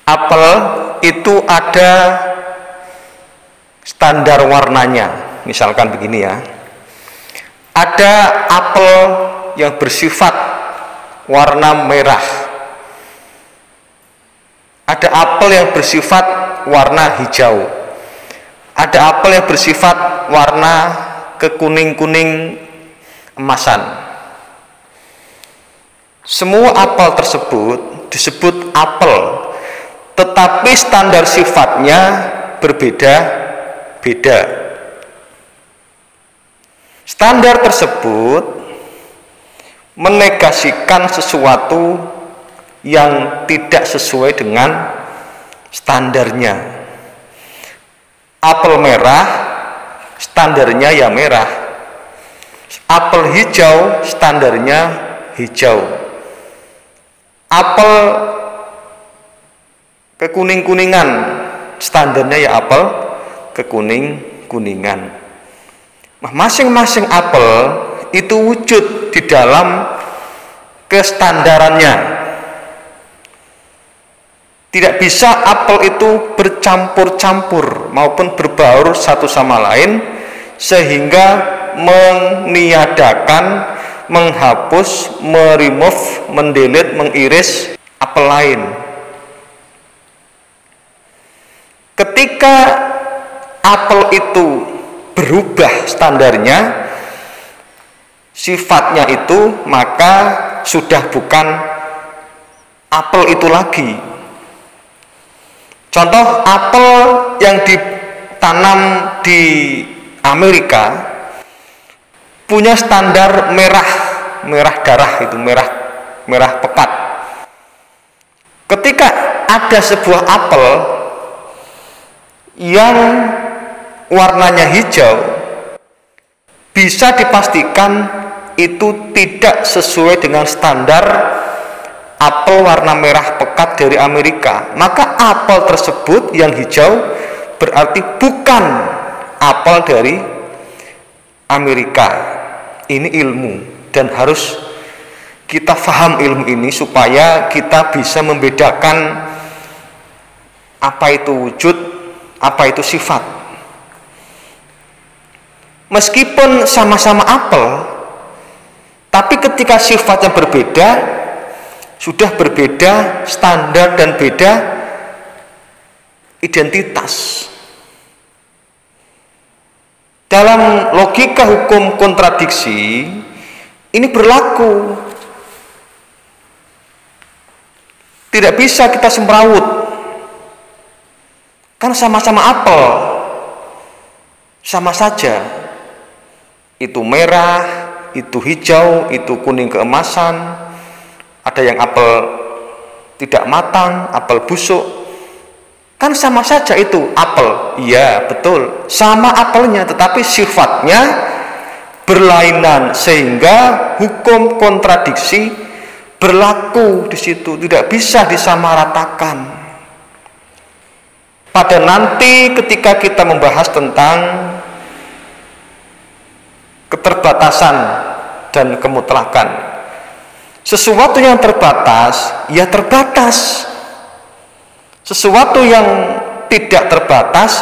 apel itu ada standar warnanya. Misalkan begini ya, ada apel yang bersifat warna merah, ada apel yang bersifat warna hijau, ada apel yang bersifat warna kekuning-kuning emasan. Semua apel tersebut disebut apel, tetapi standar sifatnya berbeda-beda. Standar tersebut menegasikan sesuatu yang tidak sesuai dengan standarnya. Apel merah standarnya ya merah, apel hijau standarnya hijau, apel kekuning-kuningan standarnya ya apel kekuning-kuningan. Nah, masing-masing apel itu wujud di dalam kestandarannya. Tidak bisa apel itu bercampur-campur maupun berbaur satu sama lain sehingga meniadakan, menghapus, meremove, mendelete, mengiris apel lain. Ketika apel itu berubah standarnya, sifatnya itu, maka sudah bukan apel itu lagi. Contoh apel yang ditanam di Amerika punya standar merah darah, itu merah pekat. Ketika ada sebuah apel yang warnanya hijau, bisa dipastikan itu tidak sesuai dengan standar apel warna merah pekat dari Amerika. Maka apel tersebut yang hijau berarti bukan apel dari Amerika. Ini ilmu, dan harus kita paham ilmu ini supaya kita bisa membedakan apa itu wujud, apa itu sifat. Meskipun sama-sama apel, tapi ketika sifatnya berbeda, sudah berbeda standar dan beda identitas. Dalam logika hukum kontradiksi ini berlaku. Tidak bisa kita semrawut. Kan sama-sama apel, sama saja. Itu merah, itu hijau, itu kuning keemasan. Ada yang apel tidak matang, apel busuk. Kan sama saja itu apel. Iya, betul. Sama apelnya, tetapi sifatnya berlainan sehingga hukum kontradiksi berlaku di situ, tidak bisa disamaratakan. Pada nanti ketika kita membahas tentang keterbatasan dan kemutlakan, sesuatu yang terbatas ya terbatas, sesuatu yang tidak terbatas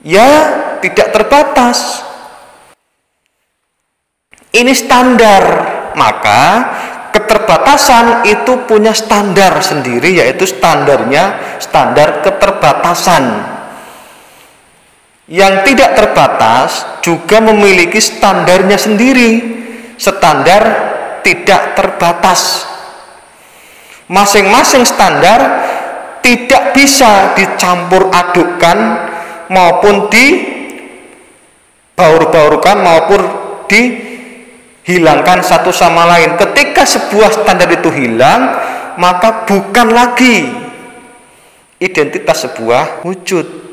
ya tidak terbatas. Ini standar, maka keterbatasan itu punya standar sendiri, yaitu standarnya standar keterbatasan. Yang tidak terbatas juga memiliki standarnya sendiri, standar tidak terbatas. Masing-masing standar tidak bisa dicampur adukkan maupun dibaur-baurkan maupun dihilangkan satu sama lain. Ketika sebuah standar itu hilang, maka bukan lagi identitas sebuah wujud.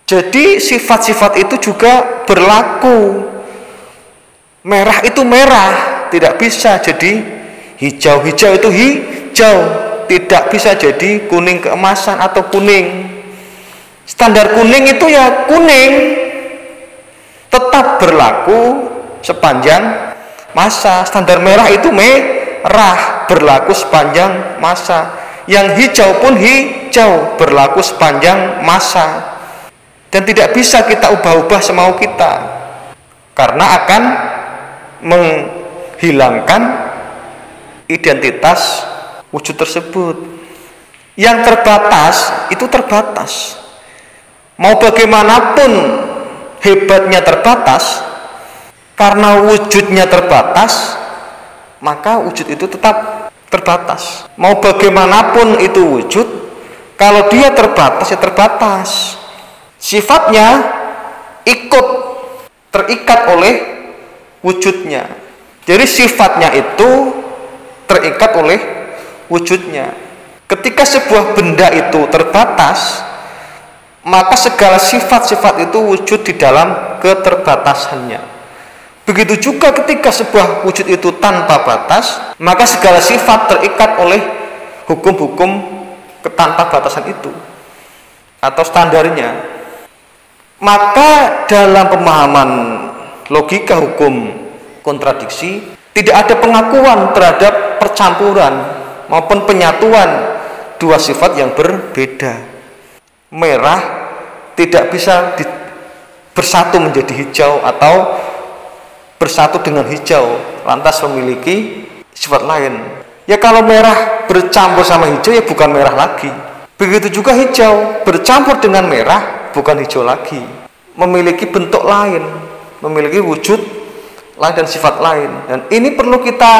Jadi sifat-sifat itu juga berlaku. Merah itu merah, tidak bisa jadi hijau. Hijau itu hijau, tidak bisa jadi kuning keemasan atau kuning. Standar kuning itu ya kuning, tetap berlaku sepanjang masa. Standar merah itu merah, berlaku sepanjang masa. Yang hijau pun hijau, berlaku sepanjang masa. Dan tidak bisa kita ubah-ubah semau kita, karena akan menghilangkan identitas wujud tersebut. Yang terbatas itu terbatas. Mau bagaimanapun hebatnya terbatas, karena wujudnya terbatas, maka wujud itu tetap terbatas. Mau bagaimanapun itu wujud, kalau dia terbatas ya terbatas. Sifatnya terikat oleh wujudnya. Jadi sifatnya itu terikat oleh wujudnya. Ketika sebuah benda itu terbatas, maka segala sifat-sifat itu wujud di dalam keterbatasannya. Begitu juga ketika sebuah wujud itu tanpa batas, maka segala sifat terikat oleh hukum-hukum tanpa batasan itu atau standarnya. Maka dalam pemahaman logika hukum kontradiksi, tidak ada pengakuan terhadap percampuran maupun penyatuan dua sifat yang berbeda. Merah tidak bisa bersatu menjadi hijau atau bersatu dengan hijau lantas memiliki sifat lain. Ya kalau merah bercampur sama hijau ya bukan merah lagi. Begitu juga hijau bercampur dengan merah bukan hijau lagi. Memiliki bentuk lain, memiliki wujud lain dan sifat lain. Dan ini perlu kita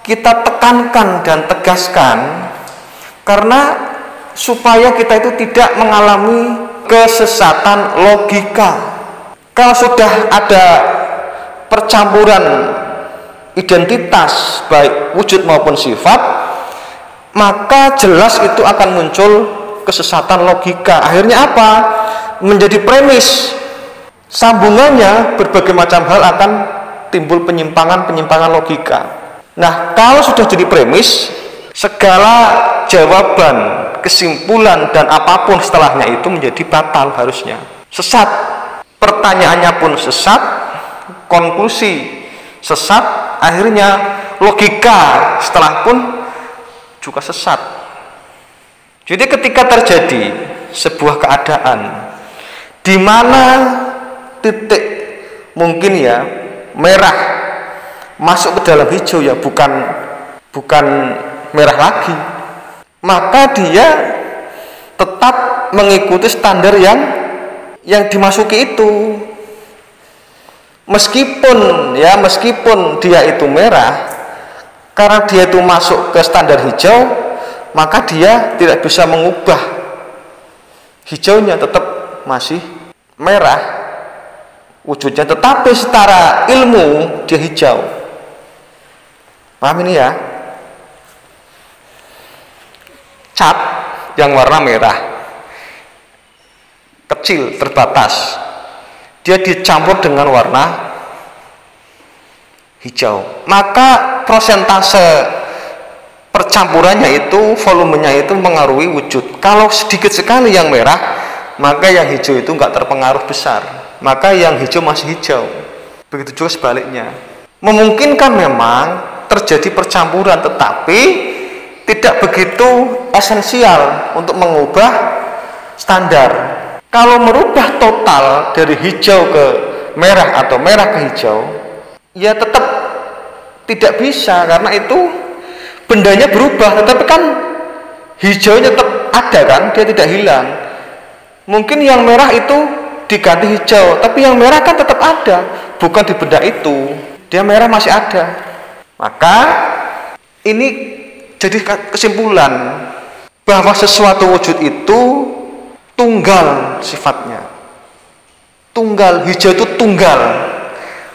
tekankan dan tegaskan, karena supaya kita itu tidak mengalami kesesatan logika. Kalau sudah ada percampuran identitas baik wujud maupun sifat, maka jelas itu akan muncul kesesatan logika. Akhirnya apa? Menjadi premis. Sambungannya berbagai macam hal akan timbul penyimpangan logika. Nah, kalau sudah jadi premis, segala jawaban, kesimpulan dan apapun setelahnya itu menjadi batal harusnya. Sesat. Pertanyaannya pun sesat, konklusi sesat, akhirnya logika setelah pun juga sesat. Jadi ketika terjadi sebuah keadaan di mana titik mungkin ya merah masuk ke dalam hijau ya bukan merah lagi, maka dia tetap mengikuti standar yang dimasuki itu. Meskipun dia itu merah, karena dia itu masuk ke standar hijau, maka dia tidak bisa mengubah hijaunya, tetap masih merah wujudnya, tetapi secara ilmu dia hijau. Paham ini ya? Cat yang warna merah kecil, terbatas, dia dicampur dengan warna hijau, maka prosentase percampurannya itu, volumenya itu mengaruhi wujud. Kalau sedikit sekali yang merah, maka yang hijau itu nggak terpengaruh besar, maka yang hijau masih hijau. Begitu juga sebaliknya. Memungkinkan memang terjadi percampuran, tetapi tidak begitu esensial untuk mengubah standar. Kalau merubah total dari hijau ke merah atau merah ke hijau, ya tetap tidak bisa, karena itu bendanya berubah, tetapi kan hijaunya tetap ada kan, dia tidak hilang. Mungkin yang merah itu diganti hijau, tapi yang merah kan tetap ada, bukan di benda itu, dia merah masih ada. Maka ini jadi kesimpulan bahwa sesuatu wujud itu tunggal sifatnya. Tunggal, hijau itu tunggal,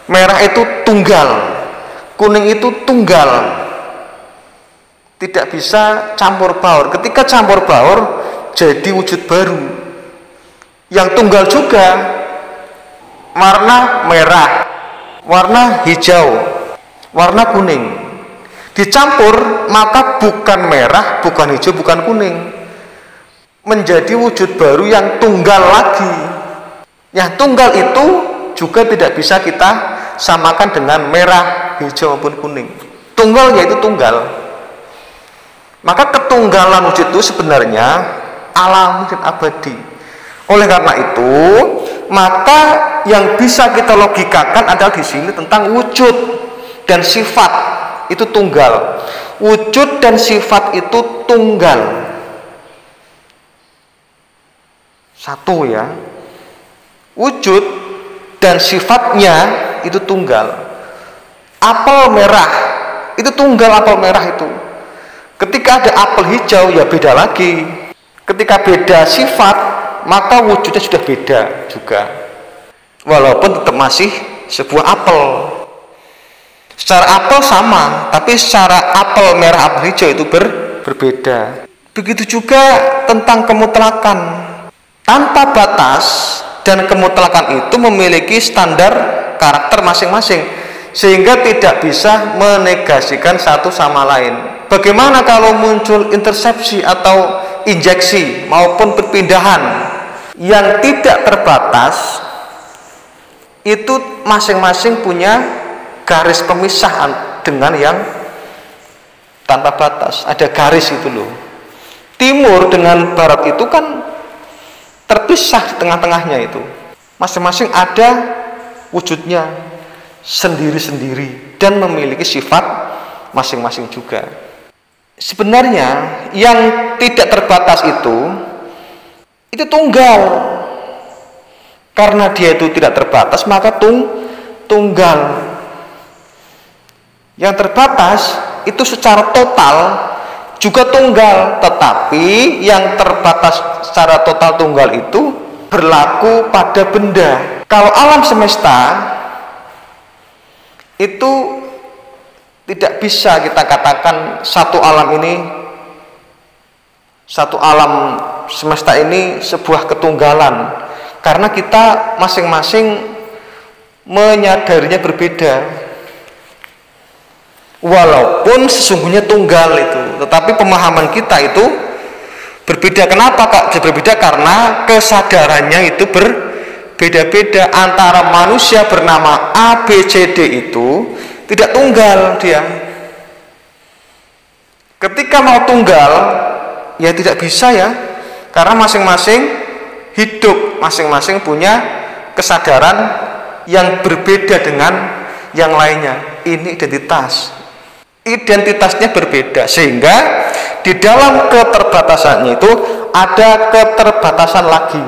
merah itu tunggal, kuning itu tunggal. Tidak bisa campur baur. Ketika campur baur jadi wujud baru yang tunggal juga, warna merah, warna hijau, warna kuning dicampur, maka bukan merah, bukan hijau, bukan kuning, menjadi wujud baru yang tunggal lagi. Yang tunggal itu juga tidak bisa kita samakan dengan merah, hijau maupun kuning. Tunggalnya itu tunggal. Maka ketunggalan wujud itu sebenarnya alami dan abadi. Oleh karena itu, maka yang bisa kita logikakan adalah di sini tentang wujud dan sifat itu tunggal. Wujud dan sifat itu tunggal. Satu ya. Wujud dan sifatnya itu tunggal. Apel merah itu tunggal, apel merah itu. Ketika ada apel hijau ya beda lagi. Ketika beda sifat, maka wujudnya sudah beda juga. Walaupun tetap masih sebuah apel. Secara apel sama, tapi secara apel merah, apel hijau itu berbeda. Begitu juga tentang kemutlakan. Tanpa batas dan kemutlakan itu memiliki standar karakter masing-masing, sehingga tidak bisa menegasikan satu sama lain. Bagaimana kalau muncul intersepsi atau injeksi maupun perpindahan yang tidak terbatas? Itu masing-masing punya garis pemisah dengan yang tanpa batas. Ada garis itu loh. Timur dengan barat itu kan terpisah di tengah-tengahnya itu. Masing-masing ada wujudnya sendiri-sendiri dan memiliki sifat masing-masing juga. Sebenarnya yang tidak terbatas itu tunggal. Karena dia itu tidak terbatas, maka tunggal. Yang terbatas itu secara total juga tunggal, tetapi yang terbatas secara total tunggal itu berlaku pada benda. Kalau alam semesta itu tidak bisa kita katakan satu alam semesta ini sebuah ketunggalan, karena kita masing-masing menyadarinya berbeda. Walaupun sesungguhnya tunggal itu, tetapi pemahaman kita itu berbeda. Kenapa Kak? Berbeda karena kesadarannya itu berbeda-beda. Antara manusia bernama A, B, C, D itu tidak tunggal dia. Ketika mau tunggal, ya tidak bisa ya, karena masing-masing hidup, masing-masing punya kesadaran yang berbeda dengan yang lainnya. Ini identitasnya berbeda, sehingga di dalam keterbatasannya itu ada keterbatasan lagi.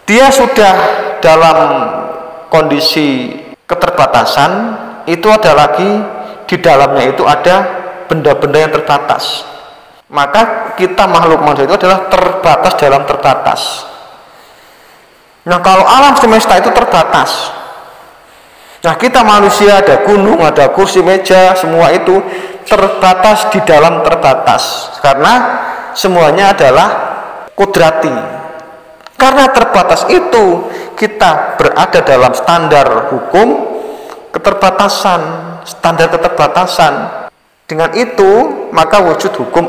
Dia sudah dalam kondisi keterbatasan, itu ada lagi di dalamnya itu ada benda-benda yang terbatas. Maka kita makhluk manusia itu adalah terbatas dalam terbatas. Nah, kalau alam semesta itu terbatas, nah kita manusia ada gunung, ada kursi, meja, semua itu terbatas di dalam terbatas, karena semuanya adalah kudrati. Karena terbatas itu kita berada dalam standar hukum keterbatasan, standar keterbatasan. Dengan itu maka wujud hukum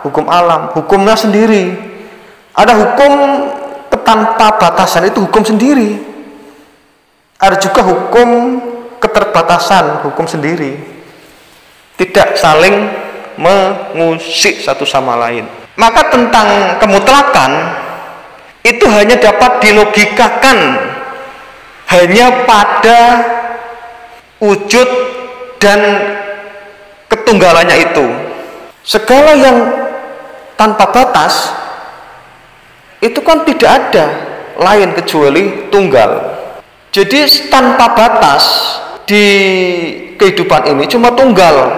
hukum alam, hukumnya sendiri. Ada hukum tanpa batasan, itu hukum sendiri. Ada juga hukum keterbatasan, hukum sendiri. Tidak saling mengusik satu sama lain. Maka tentang kemutlakan itu hanya dapat dilogikakan hanya pada wujud dan ketunggalannya itu. Segala yang tanpa batas itu kan tidak ada lain kecuali tunggal. Jadi tanpa batas di kehidupan ini cuma tunggal,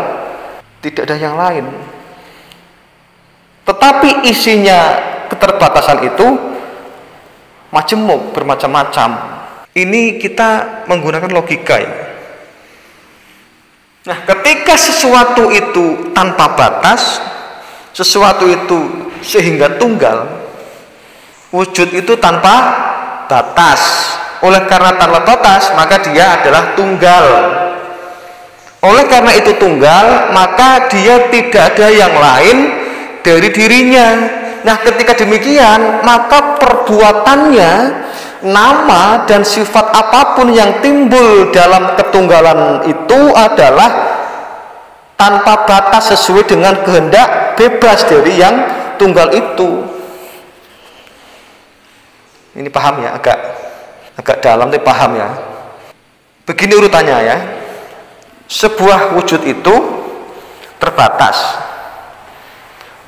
tidak ada yang lain. Tetapi isinya keterbatasan itu majemuk, bermacam-macam. Ini kita menggunakan logika ya. Nah, ketika sesuatu itu tanpa batas, sesuatu itu sehingga tunggal, wujud itu tanpa batas. Oleh karena tanpa batas, maka dia adalah tunggal. Oleh karena itu tunggal, maka dia tidak ada yang lain dari dirinya. Nah, ketika demikian, maka perbuatannya, nama dan sifat apapun yang timbul dalam ketunggalan itu adalah tanpa batas sesuai dengan kehendak bebas dari yang tunggal itu. Ini paham ya, agak dalam tapi paham ya. Begini urutannya ya. Sebuah wujud itu terbatas.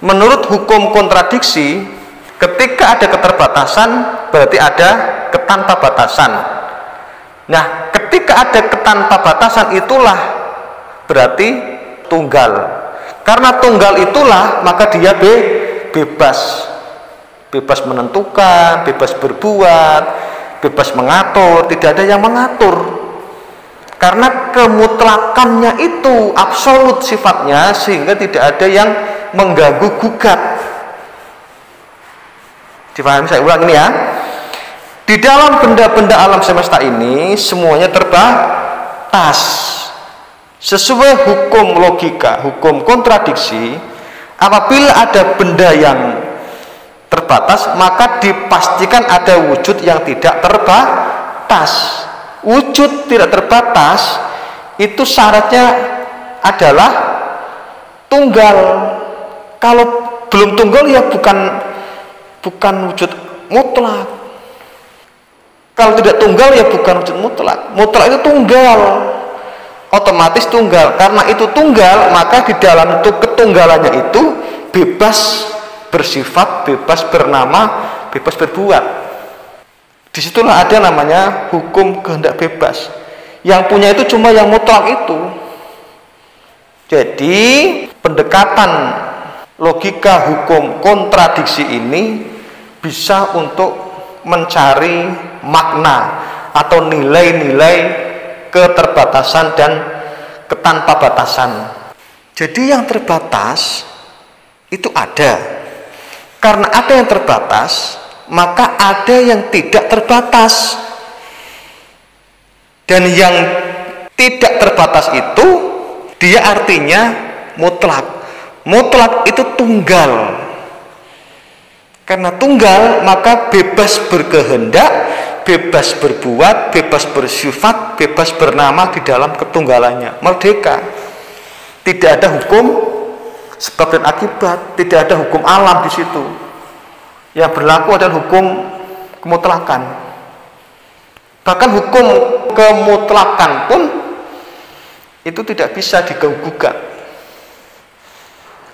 Menurut hukum kontradiksi, ketika ada keterbatasan berarti ada ketanpabatasan. Nah, ketika ada ketanpabatasan itulah berarti tunggal. Karena tunggal itulah maka dia bebas. Bebas menentukan, bebas berbuat, bebas mengatur, tidak ada yang mengatur. Karena kemutlakannya itu absolut sifatnya sehingga tidak ada yang mengganggu gugat. Dipahami, saya ulang ini ya. Di dalam benda-benda alam semesta ini semuanya terbatas. Sesuai hukum logika, hukum kontradiksi, apabila ada benda yang terbatas, maka dipastikan ada wujud yang tidak terbatas. Wujud tidak terbatas itu syaratnya adalah tunggal. Kalau belum tunggal ya bukan wujud mutlak. Kalau tidak tunggal ya bukan wujud mutlak. Mutlak itu tunggal, otomatis tunggal. Karena itu tunggal, maka di dalam itu ketunggalannya itu bebas bersifat, bebas bernama, bebas berbuat. Disitulah ada namanya hukum kehendak bebas. Yang punya itu cuma yang mutlak itu. Jadi pendekatan logika hukum kontradiksi ini bisa untuk mencari makna atau nilai-nilai keterbatasan dan ketanpabatasan. Jadi yang terbatas itu ada. Karena ada yang terbatas, maka ada yang tidak terbatas. Dan yang tidak terbatas itu dia artinya mutlak. Mutlak itu tunggal. Karena tunggal maka bebas berkehendak, bebas berbuat, bebas bersifat, bebas bernama di dalam ketunggalannya. Merdeka. Tidak ada hukum sebab dan akibat, tidak ada hukum alam di situ. Yang berlaku adalah hukum kemutlakan. Bahkan hukum kemutlakan pun itu tidak bisa diganggu-gugat.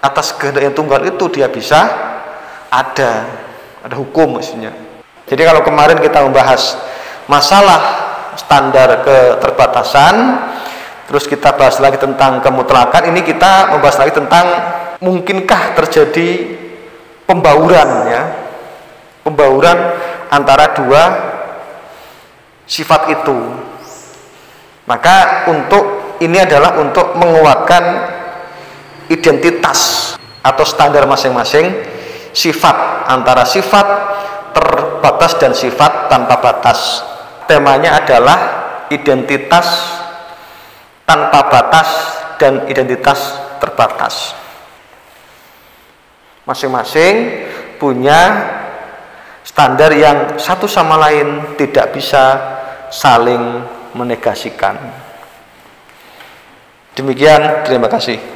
Atas kehendak yang tunggal itu dia bisa ada hukum maksudnya. Jadi kalau kemarin kita membahas masalah standar keterbatasan, terus kita bahas lagi tentang kemutlakan, ini kita membahas lagi tentang mungkinkah terjadi pembauran ya. Pembauran antara dua sifat itu. Maka ini adalah untuk menguatkan identitas atau standar masing-masing sifat, antara sifat terbatas dan sifat tanpa batas. Temanya adalah identitas tanpa batas dan identitas terbatas. Masing-masing punya standar yang satu sama lain tidak bisa saling menegasikan. Demikian, terima kasih.